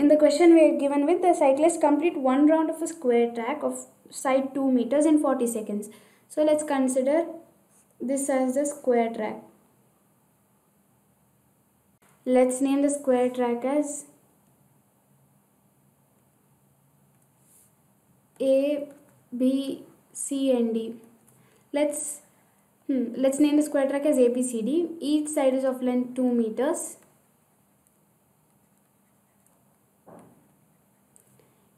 in the question we are given with the cyclist complete one round of a square track of side 2 meters in 40 seconds. So let's consider this as the square track. Let's name the square track as A, B, C and D. Let's name the square track as ABCD. Each side is of length 2 meters.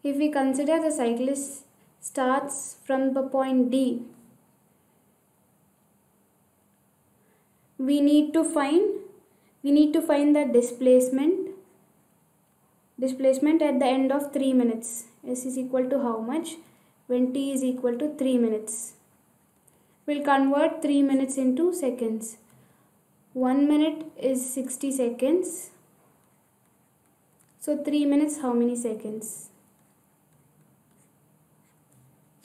If we consider the cyclist starts from the point D, we need to find the displacement at the end of 3 minutes. S is equal to how much when T is equal to 3 minutes. We'll convert 3 minutes into seconds. 1 minute is 60 seconds. So 3 minutes, how many seconds?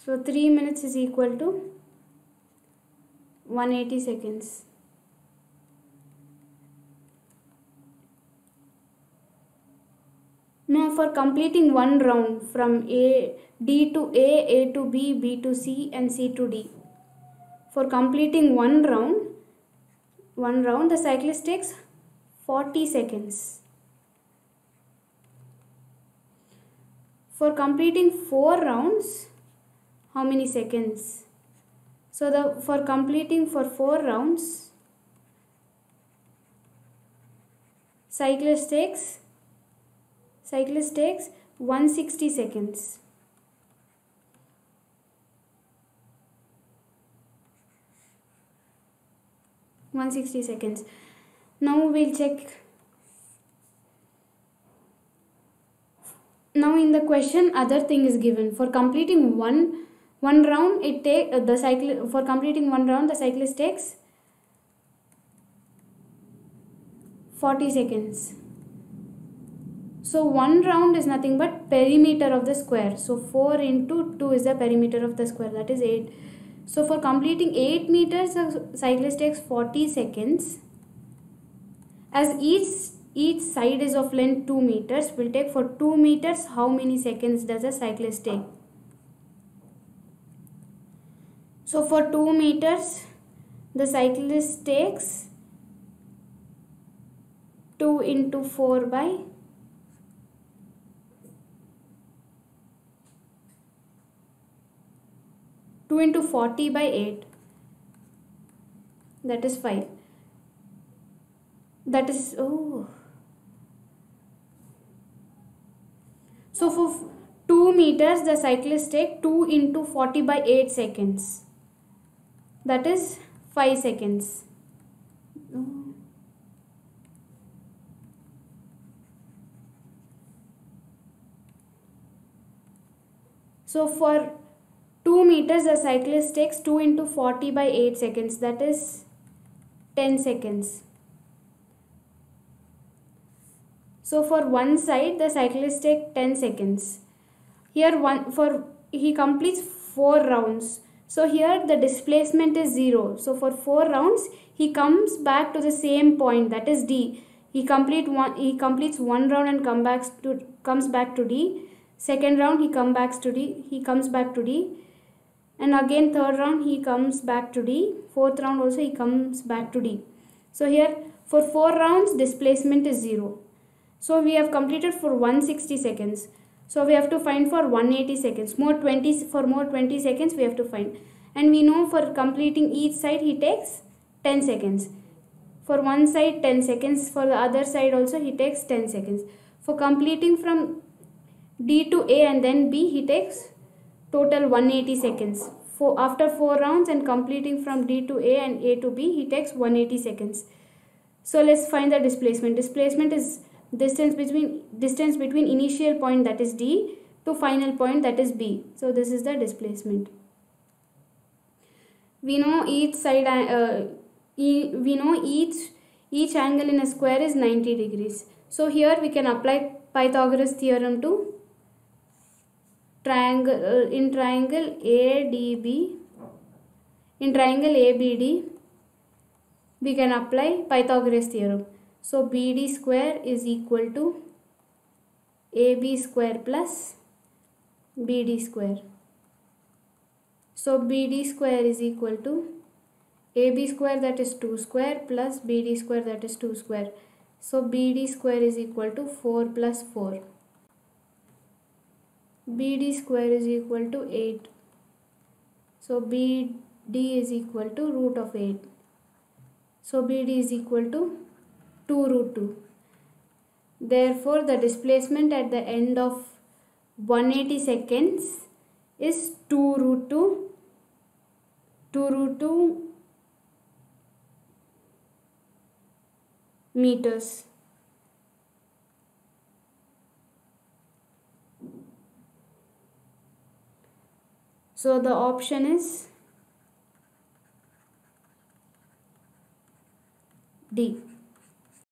So 3 minutes is equal to 180 seconds. Now for completing one round from D to A to B, B to C and C to D. For completing one round the cyclist takes 40 seconds. For completing 4 rounds, how many seconds? So for completing for 4 rounds, cyclist takes 160 seconds. Now we'll check. Now in the question other thing is given. For completing one round the cyclist takes 40 seconds. So 1 round is nothing but perimeter of the square. So 4 into 2 is the perimeter of the square, that is 8. So for completing 8 meters, the cyclist takes 40 seconds. As each side is of length 2 meters, we'll take for 2 meters, how many seconds does a cyclist take? So for 2 meters, the cyclist takes 2 into 4 by 2 into 40 by 8, that is 5. That is, So for 2 meters, the cyclist take 2 into 40 by 8 seconds. That is 5 seconds. So for 2 meters, the cyclist takes 2 into 40 by 8 seconds. That is 10 seconds. So for one side, the cyclist takes 10 seconds. Here he completes 4 rounds. So here the displacement is 0. So for 4 rounds, he comes back to the same point, that is D. He completes one round and comes back to D. Second round he comes back to D. And again third round he comes back to D. Fourth round also he comes back to D. So here for 4 rounds displacement is 0. So we have completed for 160 seconds. So we have to find for 180 seconds. For more 20 seconds we have to find. And we know for completing each side he takes 10 seconds. For one side 10 seconds. For the other side also he takes 10 seconds. For completing from D to A and then B he takes total 180 seconds. After 4 rounds and completing from D to A and A to B, he takes 180 seconds. So let's find the displacement. Displacement is distance between initial point, that is D, to final point, that is B. So this is the displacement. We know each angle in a square is 90 degrees. So here we can apply Pythagoras theorem to in triangle ABD, we can apply Pythagoras theorem. So BD square is equal to AB square plus BD square. So BD square is equal to AB square, that is 2 square, plus BD square, that is 2 square. So BD square is equal to 4 plus 4. BD square is equal to 8. So BD is equal to root of 8. So BD is equal to 2 root 2. Therefore, the displacement at the end of 180 seconds is 2 root 2 meters. So the option is D.